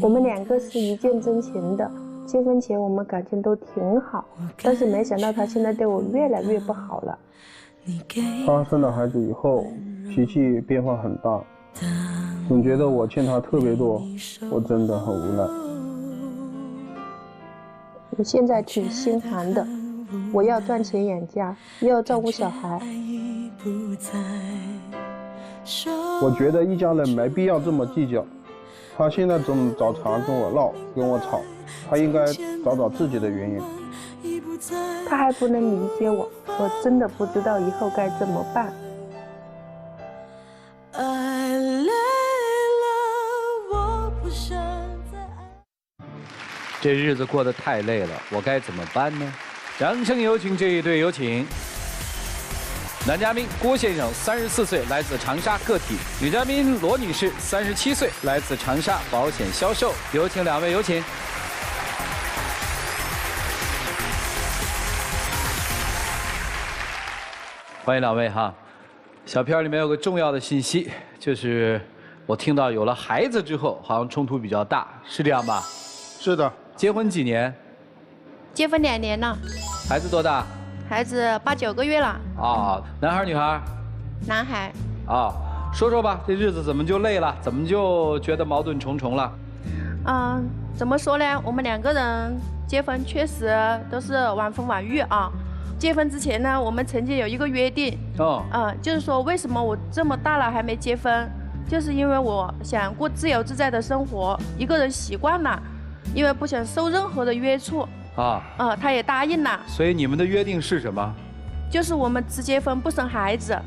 我们2个是一见钟情的，结婚前我们感情都挺好，但是没想到他现在对我越来越不好了。他生了孩子以后，脾气变化很大，总觉得我欠他特别多，我真的很无奈。我现在挺心寒的，我要赚钱养家，又要照顾小孩。我觉得一家人没必要这么计较。他现在总找茬跟我闹，跟我吵，他应该找找自己的原因。他还不能理解我，我真的不知道以后该怎么办。这日子过得太累了，我该怎么办呢？掌声有请这一对，有请男嘉宾郭先生，34岁，来自长沙个体；女嘉宾罗女士，37岁，来自长沙保险销售。有请2位，有请。欢迎2位哈。小片里面有个重要的信息，就是我听到有了孩子之后，好像冲突比较大，是这样吧？是的。结婚几年？结婚2年了。孩子多大？孩子8、9个月了。啊，男孩女孩？男孩。啊，说说吧，这日子怎么就累了？怎么就觉得矛盾重重了？怎么说呢？我们2个人结婚确实都是晚婚晚育啊。结婚之前呢，我们曾经有一个约定，就是说为什么我这么大了还没结婚，就是因为我想过自由自在的生活，一个人习惯了，因为不想受任何的约束。他也答应了。所以你们的约定是什么？就是我们只结婚不生孩子。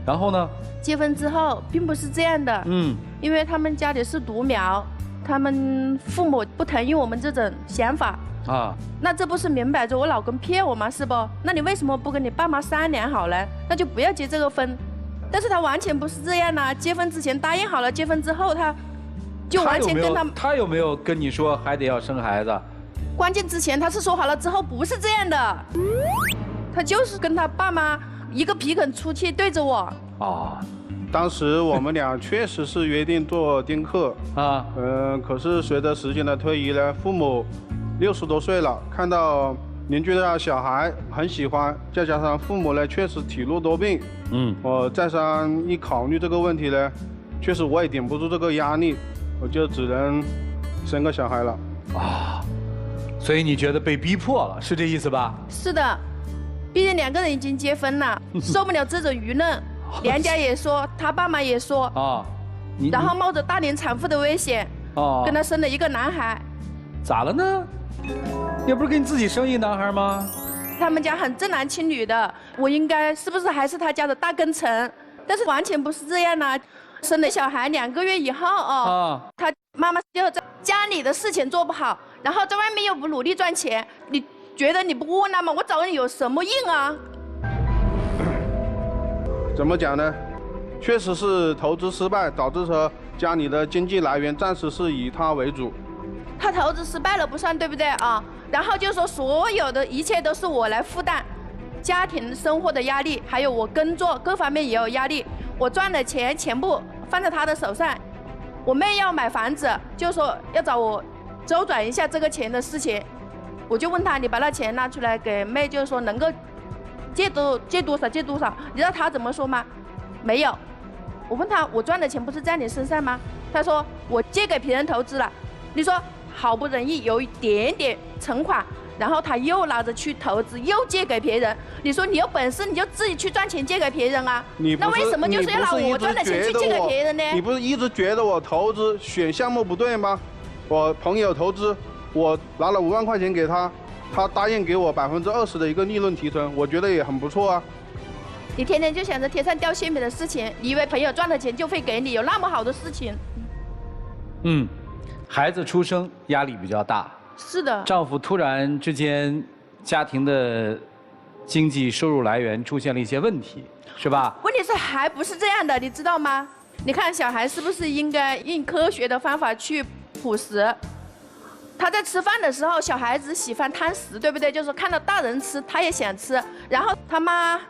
然后呢？结婚之后并不是这样的。因为他们家里是独苗，他们父母不同意我们这种想法。那这不是明摆着我老公骗我吗？是不？那你为什么不跟你爸妈商量好呢？那就不要结这个婚。但是他完全不是这样啊！结婚之前答应好了，结婚之后他就完全跟他有没有跟你说还得要生孩子？关键之前他是说好了，之后不是这样的，他就是跟他爸妈一个鼻孔出气对着我。当时我们俩确实是约定做丁克可是随着时间的推移呢，父母60多岁了，看到邻居的小孩很喜欢，再加上父母呢确实体弱多病，我再三一考虑这个问题呢，确实我也顶不住这个压力，我就只能生个小孩了。所以你觉得被逼迫了，是这意思吧？是的，毕竟2个人已经结婚了，受不了这种舆论，娘家也说，他爸妈也说然后冒着大龄产妇的危险跟他生了一个男孩。咋了呢？也不是给你自己生一男孩吗？他们家很重男轻女的，我应该是不是还是他家的大功臣？但是完全不是这样啊！生了小孩2个月以后他妈妈就在家里的事情做不好，然后在外面又不努力赚钱，你觉得你不窝囊吗？我找你有什么用啊？怎么讲呢？确实是投资失败，导致说家里的经济来源暂时是以他为主。他投资失败了不算，对不对啊？然后就说所有的一切都是我来负担，家庭生活的压力，还有我工作各方面也有压力。我赚的钱全部放在他的手上。我妹要买房子，就说要找我周转一下这个钱的事情。我就问他，你把那钱拿出来给妹，就是说能够借多少借多少。你知道他怎么说吗？没有。我问他，我赚的钱不是在你身上吗？他说我借给别人投资了。你说好不容易有一点点存款，然后他又拿着去投资，又借给别人。你说你有本事你就自己去赚钱借给别人啊？那为什么就是要拿我赚的钱去借给别人呢？你不是一直觉得我投资选项目不对吗？我朋友投资，我拿了5万块钱给他，他答应给我20%的一个利润提成，我觉得也很不错啊。你天天就想着天上掉馅饼的事情，你以为朋友赚了钱就会给你？有那么好的事情？孩子出生压力比较大。是的。丈夫突然之间，家庭的经济收入来源出现了一些问题，是吧？问题是还不是这样的，你知道吗？你看小孩是不是应该用科学的方法去辅食？他在吃饭的时候，小孩子喜欢贪食，对不对？就是看到大人吃，他也想吃。然后他妈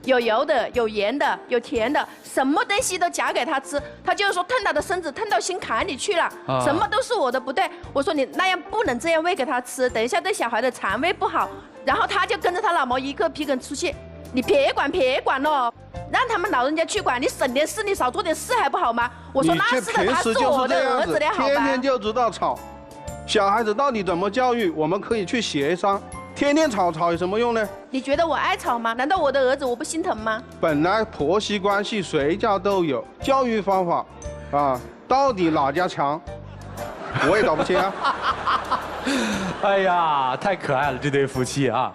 有油的，有盐的，有甜的，什么东西都夹给他吃。他就是说疼他的身子疼到心坎里去了，什么都是我的不对。我说你那样不能这样喂给他吃，等一下对小孩的肠胃不好。然后他就跟着他老毛一个屁股出去，你别管了。让他们老人家去管，你省点事，你少做点事还不好吗？我说那是的，他是我的儿子的，好吧？天天就知道吵，小孩子到底怎么教育，我们可以去协商。天天吵有什么用呢？你觉得我爱吵吗？难道我的儿子我不心疼吗？本来婆媳关系谁家都有，教育方法啊，到底哪家强，我也搞不清啊。哎呀，太可爱了这对夫妻啊！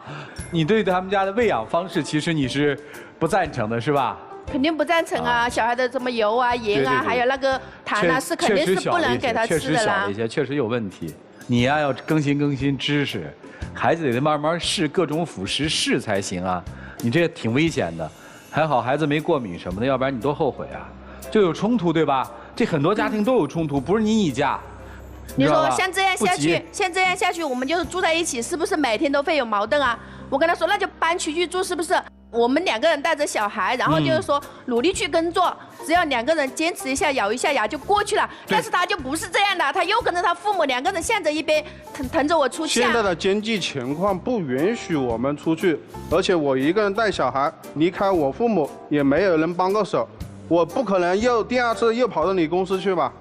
你对他们家的喂养方式，其实你是不赞成的，是吧？肯定不赞成啊！小孩的什么油啊、盐啊，还有那个糖啊，是肯定是不能给他吃的啦。确实小了一些，确实有问题。你呀，要更新知识，孩子得慢慢试各种辅食试才行啊！你这挺危险的，还好孩子没过敏什么的，要不然你多后悔啊！就有冲突对吧？这很多家庭都有冲突，不是你一家。你说像这样下去，我们就是住在一起，是不是每天都会有矛盾啊？我跟他说，那就搬出去住，是不是？我们2个人带着小孩，然后就是说努力去耕作，只要2个人坚持一下，咬一下牙就过去了。但是他就不是这样的，他又跟着他父母2个人向着一边，疼着我出去。现在的经济情况不允许我们出去，而且我一个人带小孩，离开我父母也没有人帮个手，我不可能第2次又跑到你公司去吧？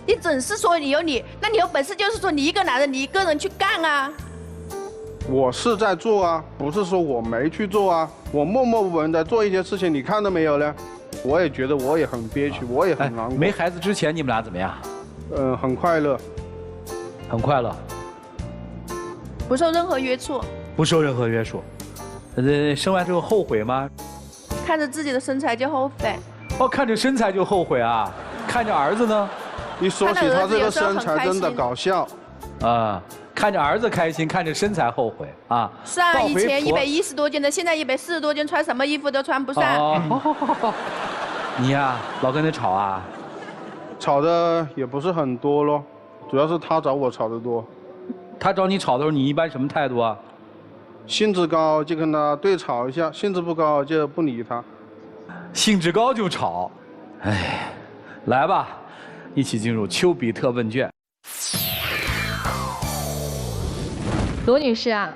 你总是说你有你，那你有本事就是说你一个男人，你一个人去干啊！我是在做啊，不是说我没去做啊，我默默无闻的做一些事情，你看到没有呢？我也觉得我也很憋屈，我也很难过。没孩子之前你们俩怎么样？很快乐，很快乐，不受任何约束。不受任何约束。生完之后后悔吗？看着自己的身材就后悔。哦，看着身材就后悔啊？看着儿子呢？一说起他这个身材，真的搞笑。啊。看着儿子开心，看着身材后悔啊！是啊，以前110多斤的，现在140多斤，穿什么衣服都穿不上。哦，你呀，老跟他吵啊？吵的也不是很多咯，主要是他找我吵得多。他找你吵的时候，你一般什么态度啊？兴致高就跟他对吵一下，兴致不高就不理他。兴致高就吵，哎，来吧，一起进入丘比特问卷。罗女士啊，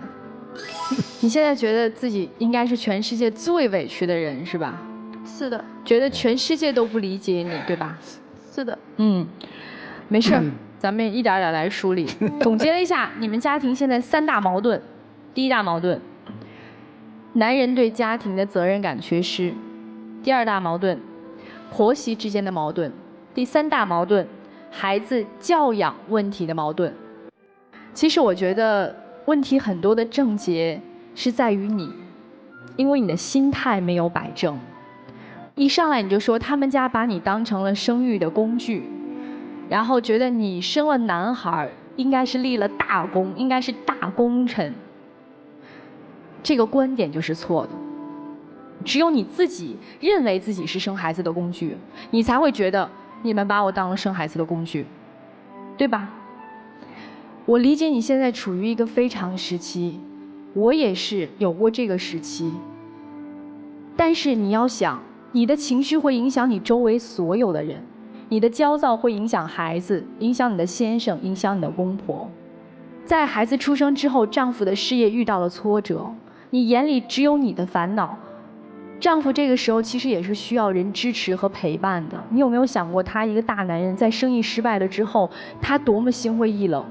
你现在觉得自己应该是全世界最委屈的人是吧？是的。觉得全世界都不理解你，对吧？是的。没事，咱们一点点来梳理。总结了一下，你们家庭现在3大矛盾。第1大矛盾，男人对家庭的责任感缺失；第2大矛盾，婆媳之间的矛盾；第3大矛盾，孩子教养问题的矛盾。其实我觉得问题很多的症结是在于你，因为你的心态没有摆正。一上来你就说他们家把你当成了生育的工具，然后觉得你生了男孩应该是立了大功，应该是大功臣。这个观点就是错的。只有你自己认为自己是生孩子的工具，你才会觉得你们把我当了生孩子的工具，对吧？我理解你现在处于一个非常时期，我也是有过这个时期。但是你要想，你的情绪会影响你周围所有的人，你的焦躁会影响孩子，影响你的先生，影响你的公婆。在孩子出生之后，丈夫的事业遇到了挫折，你眼里只有你的烦恼。丈夫这个时候其实也是需要人支持和陪伴的。你有没有想过，他一个大男人在生意失败了之后，他多么心灰意冷？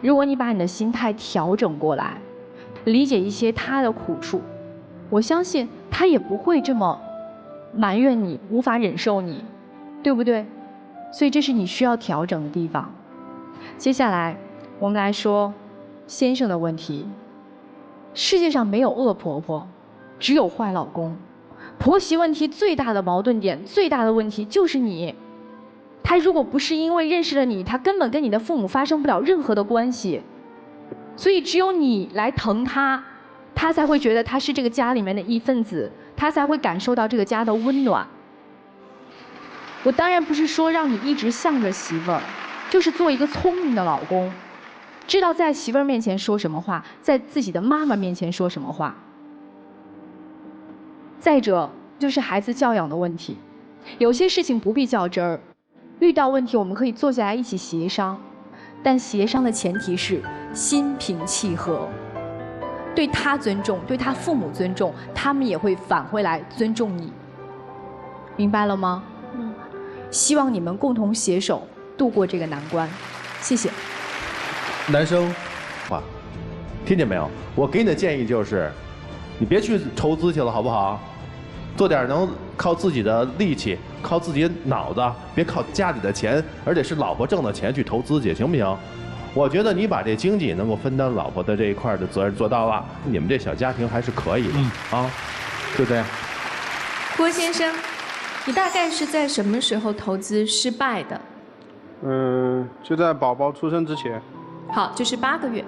如果你把你的心态调整过来，理解一些他的苦处，我相信他也不会这么埋怨你，无法忍受你，对不对？所以这是你需要调整的地方。接下来我们来说先生的问题。世界上没有恶婆婆，只有坏老公。婆媳问题最大的矛盾点，最大的问题就是你。他如果不是因为认识了你，他根本跟你的父母发生不了任何的关系。所以只有你来疼他，他才会觉得他是这个家里面的一份子，他才会感受到这个家的温暖。我当然不是说让你一直向着媳妇儿，就是做一个聪明的老公，知道在媳妇儿面前说什么话，在自己的妈妈面前说什么话。再者就是孩子教养的问题，有些事情不必较真儿，遇到问题我们可以坐下来一起协商，但协商的前提是心平气和，对他尊重，对他父母尊重，他们也会返回来尊重你，明白了吗？希望你们共同携手度过这个难关，谢谢。男生，听见没有？我给你的建议就是，你别去投资去了，好不好？做点能靠自己的力气、靠自己的脑子，别靠家里的钱，而且是老婆挣的钱去投资去，行不行？我觉得你把这经济能够分担老婆的这一块的责任做到了，你们这小家庭还是可以的啊，对不对？郭先生，你大概是在什么时候投资失败的？就在宝宝出生之前。好，就是8个月。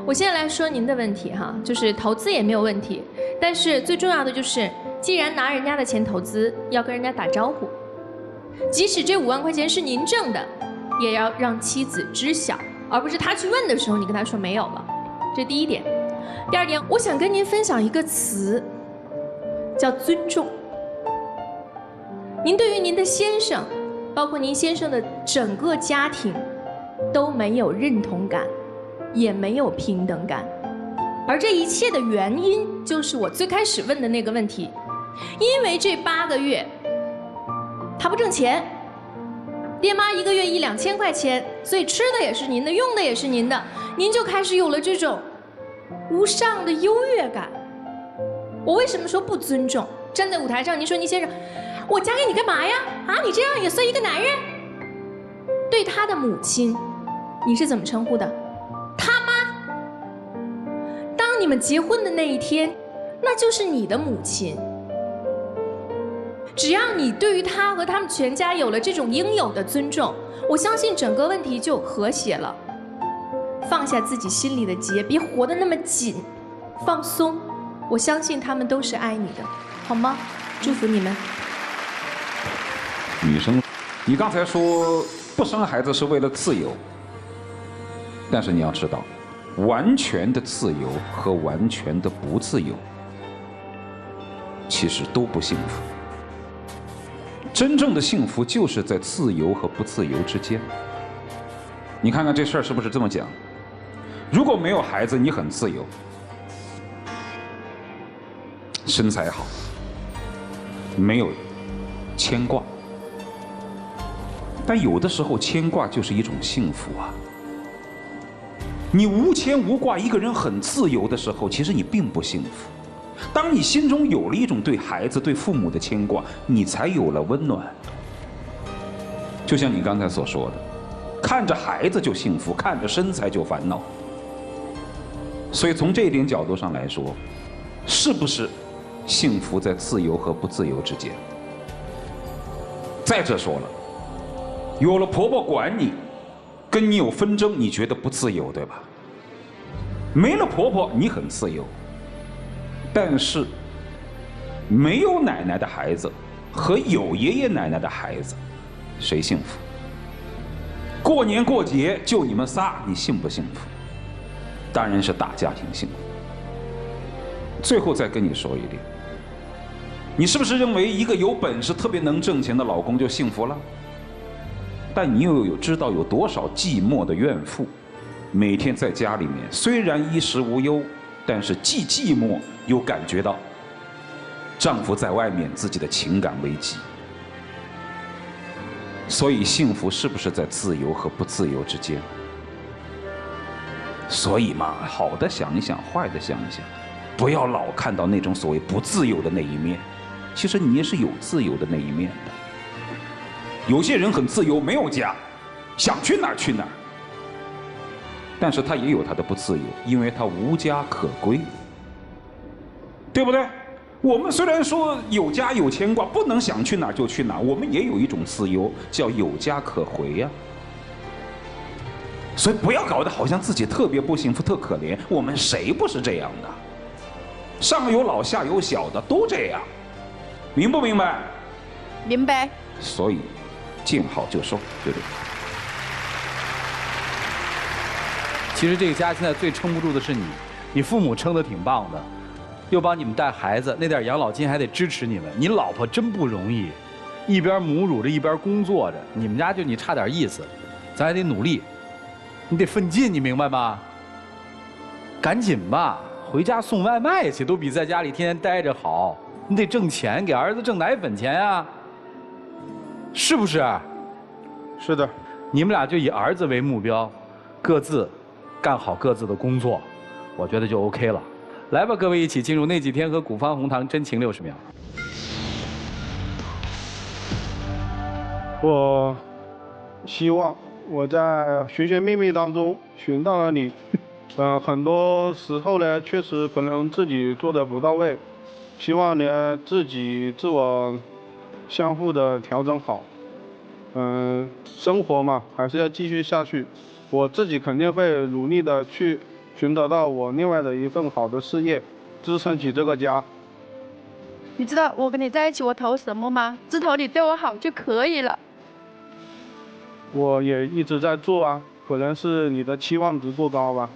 我现在来说您的问题哈，就是投资也没有问题，但是最重要的就是，既然拿人家的钱投资，要跟人家打招呼，即使这5万块钱是您挣的，也要让妻子知晓，而不是他去问的时候你跟他说没有了。这第一点。第二点，我想跟您分享一个词，叫尊重。您对于您的先生，包括您先生的整个家庭，都没有认同感，也没有平等感，而这一切的原因就是我最开始问的那个问题，因为这8个月他不挣钱，爹妈1个月1、2千块钱，所以吃的也是您的，用的也是您的，您就开始有了这种无上的优越感。我为什么说不尊重？站在舞台上，您说您先生，我嫁给你干嘛呀？啊，你这样也算一个男人？对他的母亲，你是怎么称呼的？他妈。当你们结婚的那一天，那就是你的母亲。只要你对于他和他们全家有了这种应有的尊重，我相信整个问题就和谐了。放下自己心里的结，别活得那么紧，放松。我相信他们都是爱你的，好吗？祝福你们。女生，你刚才说不生孩子是为了自由，但是你要知道，完全的自由和完全的不自由，其实都不幸福。真正的幸福就是在自由和不自由之间。你看看这事儿是不是这么讲？如果没有孩子，你很自由，身材好，没有牵挂。但有的时候牵挂就是一种幸福啊。你无牵无挂，一个人很自由的时候，其实你并不幸福。当你心中有了一种对孩子、对父母的牵挂，你才有了温暖。就像你刚才所说的，看着孩子就幸福，看着身材就烦恼。所以从这一点角度上来说，是不是幸福在自由和不自由之间？再者说了，有了婆婆管你，跟你有纷争，你觉得不自由，对吧？没了婆婆，你很自由。但是，没有奶奶的孩子和有爷爷奶奶的孩子，谁幸福？过年过节就你们仨，你幸不幸福？当然是大家庭幸福。最后再跟你说一点，你是不是认为一个有本事、特别能挣钱的老公就幸福了？但你又知道有多少寂寞的怨妇，每天在家里面虽然衣食无忧，但是既寂寞又感觉到丈夫在外面自己的情感危机。所以幸福是不是在自由和不自由之间？所以嘛，好的想一想，坏的想一想，不要老看到那种所谓不自由的那一面，其实你也是有自由的那一面的。有些人很自由，没有家，想去哪儿去哪儿，但是他也有他的不自由，因为他无家可归，对不对？我们虽然说有家有牵挂，不能想去哪儿就去哪儿，我们也有一种自由，叫有家可回呀。所以不要搞得好像自己特别不幸福、特可怜，我们谁不是这样的？上有老下有小的都这样，明不明白？明白。所以见好就收，对不对？其实这个家现在最撑不住的是你，你父母撑得挺棒的，又帮你们带孩子，那点养老金还得支持你们。你老婆真不容易，一边母乳着一边工作着，你们家就你差点意思，咱还得努力，你得奋进，你明白吗？赶紧吧，回家送外卖去，都比在家里天天待着好。你得挣钱，给儿子挣奶粉钱啊，是不是？是的。你们俩就以儿子为目标，各自干好各自的工作，我觉得就 OK 了。来吧，各位一起进入那几天和古方红糖真情60秒。我希望我在寻寻觅觅当中寻到了你。很多时候呢，确实可能自己做的不到位，希望呢自己自我相互的调整好。生活嘛，还是要继续下去。我自己肯定会努力的去寻得到我另外的一份好的事业，支撑起这个家。你知道我跟你在一起我图什么吗？只图你对我好就可以了。我也一直在做啊，可能是你的期望值过高吧。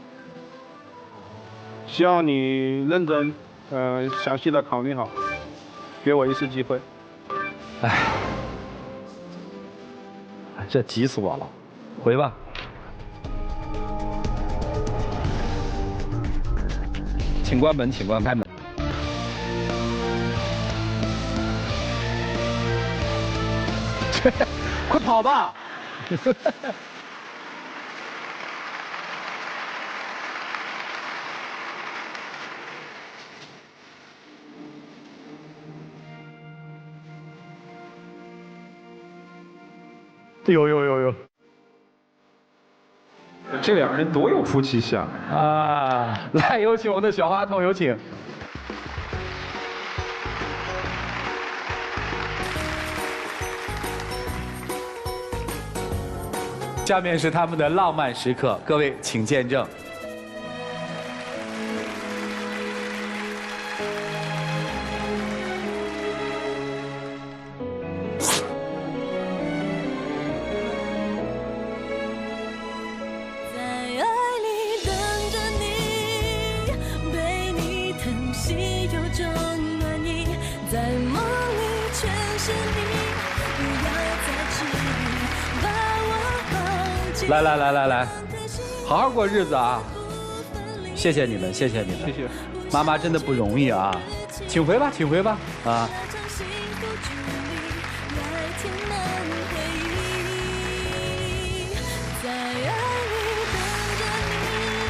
希望你认真，详细的考虑好，给我一次机会。哎，这急死我了，回吧。请关门，请关开门。快跑吧！有，这两人多有夫妻相啊！来，有请我们的小花童，有请。下面是他们的浪漫时刻，各位请见证。来，好好过日子啊！谢谢你们，谢谢你们，谢谢。妈妈真的不容易啊，请回吧，请回吧啊！